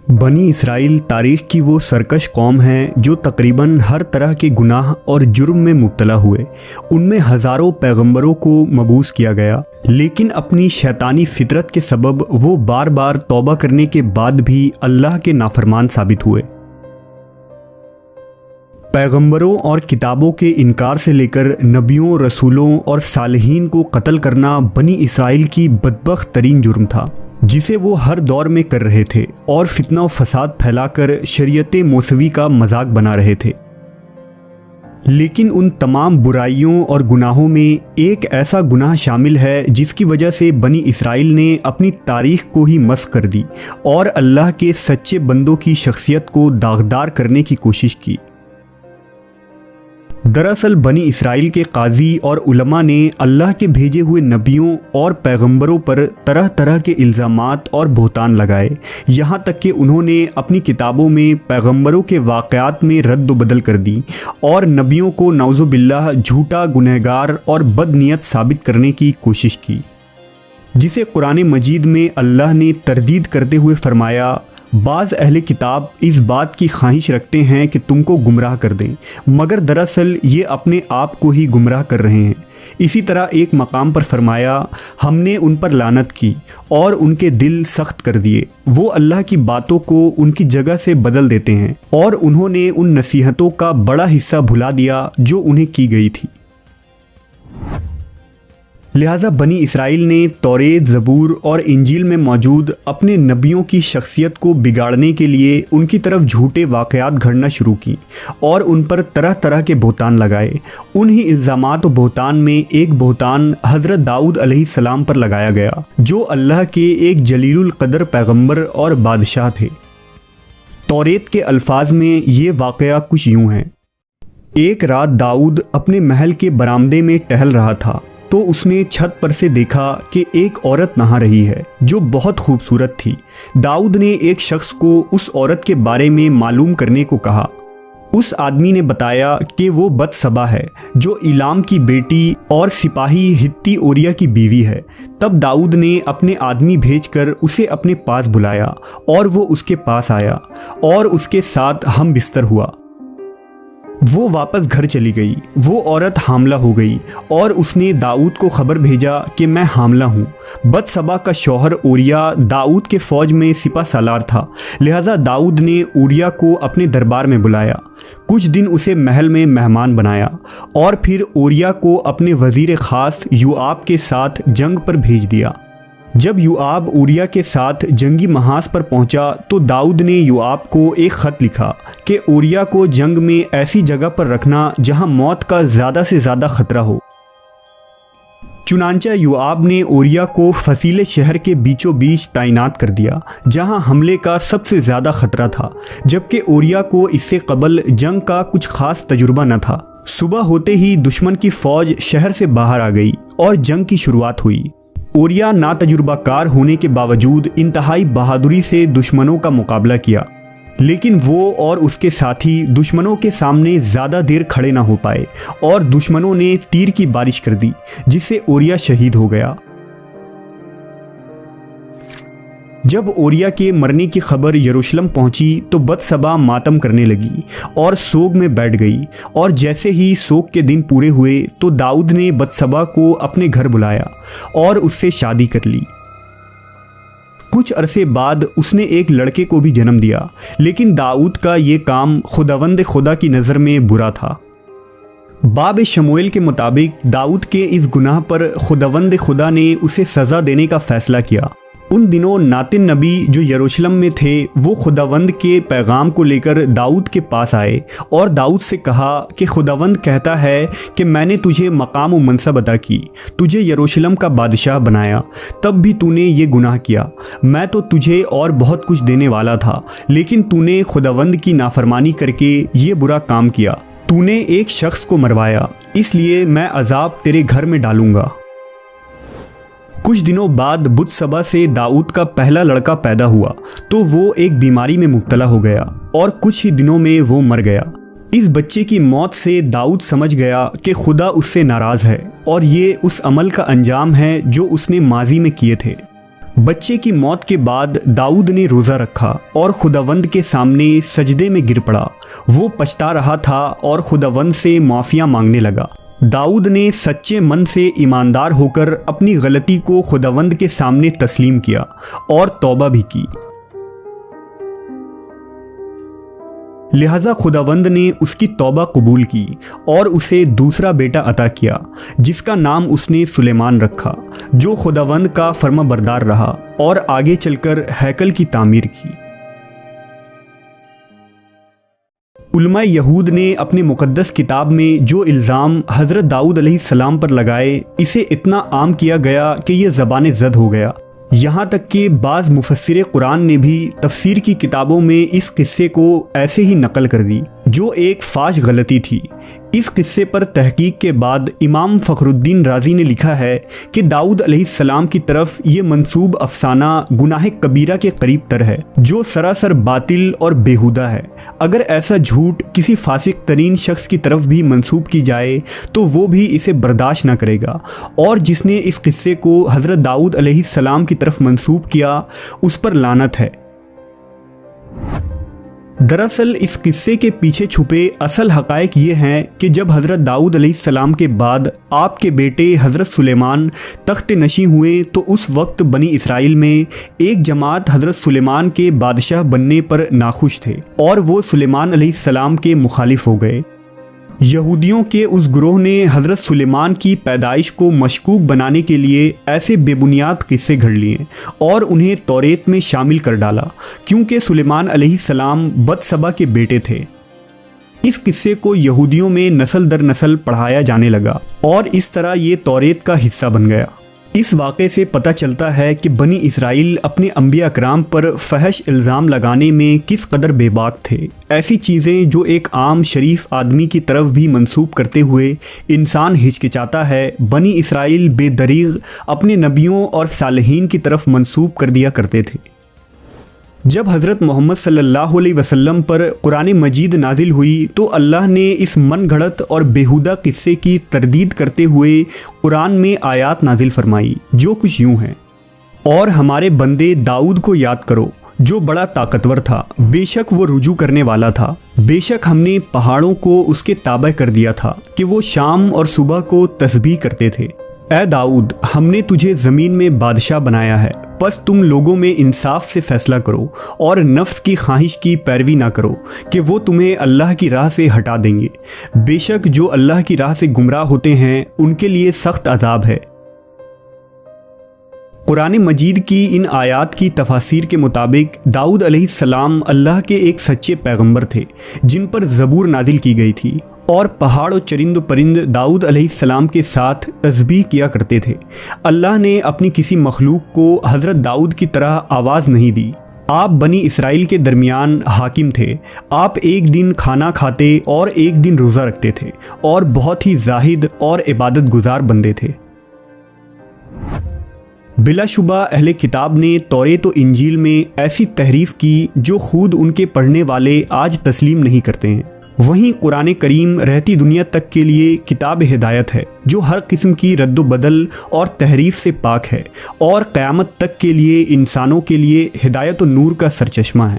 بنی اسرائیل تاریخ کی وہ سرکش قوم ہے جو تقریباً ہر طرح کے گناہ اور جرم میں مبتلا ہوئے۔ ان میں ہزاروں پیغمبروں کو مبعوث کیا گیا، لیکن اپنی شیطانی فطرت کے سبب وہ بار بار توبہ کرنے کے بعد بھی اللہ کے نافرمان ثابت ہوئے۔ پیغمبروں اور کتابوں کے انکار سے لے کر نبیوں، رسولوں اور صالحین کو قتل کرنا بنی اسرائیل کی بدبخت ترین جرم تھا، جسے وہ ہر دور میں کر رہے تھے اور فتنہ و فساد پھیلا کر شریعت موسوی کا مذاق بنا رہے تھے۔ لیکن ان تمام برائیوں اور گناہوں میں ایک ایسا گناہ شامل ہے جس کی وجہ سے بنی اسرائیل نے اپنی تاریخ کو ہی مسخ کر دی اور اللہ کے سچے بندوں کی شخصیت کو داغدار کرنے کی کوشش کی۔ دراصل بنی اسرائیل کے قاضی اور علماء نے اللہ کے بھیجے ہوئے نبیوں اور پیغمبروں پر طرح طرح کے الزامات اور بہتان لگائے، یہاں تک کہ انہوں نے اپنی کتابوں میں پیغمبروں کے واقعات میں رد و بدل کر دی اور نبیوں کو نعوذ باللہ جھوٹا، گنہگار اور بد نیت ثابت کرنے کی کوشش کی، جسے قرآن مجید میں اللہ نے تردید کرتے ہوئے فرمایا، بعض اہل کتاب اس بات کی خواہش رکھتے ہیں کہ تم کو گمراہ کر دیں، مگر دراصل یہ اپنے آپ کو ہی گمراہ کر رہے ہیں۔ اسی طرح ایک مقام پر فرمایا، ہم نے ان پر لعنت کی اور ان کے دل سخت کر دیے، وہ اللہ کی باتوں کو ان کی جگہ سے بدل دیتے ہیں اور انہوں نے ان نصیحتوں کا بڑا حصہ بھلا دیا جو انہیں کی گئی تھی۔ لہٰذا بنی اسرائیل نے توریت، زبور اور انجیل میں موجود اپنے نبیوں کی شخصیت کو بگاڑنے کے لیے ان کی طرف جھوٹے واقعات گھڑنا شروع کی اور ان پر طرح طرح کے بہتان لگائے۔ انہی الزامات و بہتان میں ایک بہتان حضرت داؤد علیہ السلام پر لگایا گیا، جو اللہ کے ایک جلیل القدر پیغمبر اور بادشاہ تھے۔ توریت کے الفاظ میں یہ واقعہ کچھ یوں ہے: ایک رات داؤد اپنے محل کے برآمدے میں ٹہل رہا تھا تو اس نے چھت پر سے دیکھا کہ ایک عورت نہا رہی ہے جو بہت خوبصورت تھی۔ داؤد نے ایک شخص کو اس عورت کے بارے میں معلوم کرنے کو کہا۔ اس آدمی نے بتایا کہ وہ بتسبا ہے جو ایلام کی بیٹی اور سپاہی ہتی اوریا کی بیوی ہے۔ تب داؤد نے اپنے آدمی بھیج کر اسے اپنے پاس بلایا اور وہ اس کے پاس آیا اور اس کے ساتھ ہم بستر ہوا۔ وہ واپس گھر چلی گئی۔ وہ عورت حاملہ ہو گئی اور اس نے داؤد کو خبر بھیجا کہ میں حاملہ ہوں۔ بتسبا کا شوہر اوریا داؤد کے فوج میں سپہ سالار تھا، لہٰذا داؤد نے اوریا کو اپنے دربار میں بلایا، کچھ دن اسے محل میں مہمان بنایا اور پھر اوریا کو اپنے وزیر خاص یوآب کے ساتھ جنگ پر بھیج دیا۔ جب یوآب اوریا کے ساتھ جنگی محاذ پر پہنچا تو داؤد نے یوآب کو ایک خط لکھا کہ اوریا کو جنگ میں ایسی جگہ پر رکھنا جہاں موت کا زیادہ سے زیادہ خطرہ ہو۔ چنانچہ یوآب نے اوریا کو فصیل شہر کے بیچوں بیچ تعینات کر دیا جہاں حملے کا سب سے زیادہ خطرہ تھا، جبکہ اوریا کو اس سے قبل جنگ کا کچھ خاص تجربہ نہ تھا۔ صبح ہوتے ہی دشمن کی فوج شہر سے باہر آ گئی اور جنگ کی شروعات ہوئی۔ اوریا ناتجربہ کار ہونے کے باوجود انتہائی بہادری سے دشمنوں کا مقابلہ کیا، لیکن وہ اور اس کے ساتھی دشمنوں کے سامنے زیادہ دیر کھڑے نہ ہو پائے اور دشمنوں نے تیر کی بارش کر دی جس سے اوریا شہید ہو گیا۔ جب اوریا کے مرنے کی خبر یروشلم پہنچی تو بتسبا ماتم کرنے لگی اور سوگ میں بیٹھ گئی، اور جیسے ہی سوگ کے دن پورے ہوئے تو داؤد نے بتسبا کو اپنے گھر بلایا اور اس سے شادی کر لی۔ کچھ عرصے بعد اس نے ایک لڑکے کو بھی جنم دیا، لیکن داؤد کا یہ کام خداوند خدا کی نظر میں برا تھا۔ باب شموئیل کے مطابق داؤد کے اس گناہ پر خداوند خدا نے اسے سزا دینے کا فیصلہ کیا۔ ان دنوں ناتن نبی جو یروشلم میں تھے وہ خداوند کے پیغام کو لے کر داؤد کے پاس آئے اور داؤد سے کہا کہ خداوند کہتا ہے کہ میں نے تجھے مقام و منصب عطا کی، تجھے یروشلم کا بادشاہ بنایا، تب بھی تو نے یہ گناہ کیا۔ میں تو تجھے اور بہت کچھ دینے والا تھا، لیکن تو نے خداوند کی نافرمانی کر کے یہ برا کام کیا۔ تو نے ایک شخص کو مروایا، اس لیے میں عذاب تیرے گھر میں ڈالوں گا۔ کچھ دنوں بعد بتسبا سے داؤد کا پہلا لڑکا پیدا ہوا تو وہ ایک بیماری میں مبتلا ہو گیا اور کچھ ہی دنوں میں وہ مر گیا۔ اس بچے کی موت سے داؤد سمجھ گیا کہ خدا اس سے ناراض ہے اور یہ اس عمل کا انجام ہے جو اس نے ماضی میں کیے تھے۔ بچے کی موت کے بعد داؤد نے روزہ رکھا اور خداوند کے سامنے سجدے میں گر پڑا۔ وہ پچھتا رہا تھا اور خداوند سے معافیاں مانگنے لگا۔ داؤد نے سچے من سے ایماندار ہو کر اپنی غلطی کو خداوند کے سامنے تسلیم کیا اور توبہ بھی کی۔ لہذا خداوند نے اس کی توبہ قبول کی اور اسے دوسرا بیٹا عطا کیا جس کا نام اس نے سلیمان رکھا، جو خداوند کا فرما بردار رہا اور آگے چل کر ہیکل کی تعمیر کی۔ علماء یہود نے اپنے مقدس کتاب میں جو الزام حضرت داؤد علیہ السلام پر لگائے، اسے اتنا عام کیا گیا کہ یہ زبان زد ہو گیا۔ یہاں تک کہ بعض مفسر قرآن نے بھی تفسیر کی کتابوں میں اس قصے کو ایسے ہی نقل کر دی، جو ایک فاش غلطی تھی۔ اس قصے پر تحقیق کے بعد امام فخر الدین رازی نے لکھا ہے کہ داؤد علیہ السلام کی طرف یہ منسوب افسانہ گناہ کبیرہ کے قریب تر ہے، جو سراسر باطل اور بیہودہ ہے۔ اگر ایسا جھوٹ کسی فاسق ترین شخص کی طرف بھی منسوب کی جائے تو وہ بھی اسے برداشت نہ کرے گا، اور جس نے اس قصے کو حضرت داؤد علیہ السلام کی طرف منسوب کیا اس پر لعنت ہے۔ دراصل اس قصے کے پیچھے چھپے اصل حقائق یہ ہیں کہ جب حضرت داؤد علیہ السلام کے بعد آپ کے بیٹے حضرت سلیمان تخت نشین ہوئے تو اس وقت بنی اسرائیل میں ایک جماعت حضرت سلیمان کے بادشاہ بننے پر ناخوش تھے اور وہ سلیمان علیہ السلام کے مخالف ہو گئے۔ یہودیوں کے اس گروہ نے حضرت سلیمان کی پیدائش کو مشکوک بنانے کے لیے ایسے بے بنیاد قصے گھڑ لیے اور انہیں توریت میں شامل کر ڈالا، کیونکہ سلیمان علیہ السلام بتسبا کے بیٹے تھے۔ اس قصے کو یہودیوں میں نسل در نسل پڑھایا جانے لگا اور اس طرح یہ توریت کا حصہ بن گیا۔ اس واقعے سے پتہ چلتا ہے کہ بنی اسرائیل اپنے انبیاء اکرام پر فحش الزام لگانے میں کس قدر بے باک تھے۔ ایسی چیزیں جو ایک عام شریف آدمی کی طرف بھی منسوب کرتے ہوئے انسان ہچکچاتا ہے، بنی اسرائیل بے دریغ اپنے نبیوں اور صالحین کی طرف منسوب کر دیا کرتے تھے۔ جب حضرت محمد صلی اللہ علیہ وسلم پر قرآن مجید نازل ہوئی تو اللہ نے اس من گھڑت اور بیہودہ قصے کی تردید کرتے ہوئے قرآن میں آیات نازل فرمائی، جو کچھ یوں ہیں: اور ہمارے بندے داؤد کو یاد کرو جو بڑا طاقتور تھا، بے شک وہ رجوع کرنے والا تھا۔ بے شک ہم نے پہاڑوں کو اس کے تابع کر دیا تھا کہ وہ شام اور صبح کو تسبیح کرتے تھے۔ اے داؤد، ہم نے تجھے زمین میں بادشاہ بنایا ہے، پس تم لوگوں میں انصاف سے فیصلہ کرو اور نفس کی خواہش کی پیروی نہ کرو کہ وہ تمہیں اللہ کی راہ سے ہٹا دیں گے۔ بے شک جو اللہ کی راہ سے گمراہ ہوتے ہیں ان کے لیے سخت عذاب ہے۔ قرآن مجید کی ان آیات کی تفاسیر کے مطابق داؤد علیہ السلام اللہ کے ایک سچے پیغمبر تھے جن پر زبور نازل کی گئی تھی، اور پہاڑ و چرند و پرند داؤد علیہ السلام کے ساتھ تسبیح کیا کرتے تھے۔ اللہ نے اپنی کسی مخلوق کو حضرت داؤد کی طرح آواز نہیں دی۔ آپ بنی اسرائیل کے درمیان حاکم تھے۔ آپ ایک دن کھانا کھاتے اور ایک دن روزہ رکھتے تھے اور بہت ہی زاہد اور عبادت گزار بندے تھے۔ بلا شبہ اہل کتاب نے توریت و انجیل میں ایسی تحریف کی جو خود ان کے پڑھنے والے آج تسلیم نہیں کرتے ہیں۔ وہیں قرآن کریم رہتی دنیا تک کے لیے کتاب ہدایت ہے جو ہر قسم کی رد و بدل اور تحریف سے پاک ہے اور قیامت تک کے لیے انسانوں کے لیے ہدایت و نور کا سرچشمہ ہے۔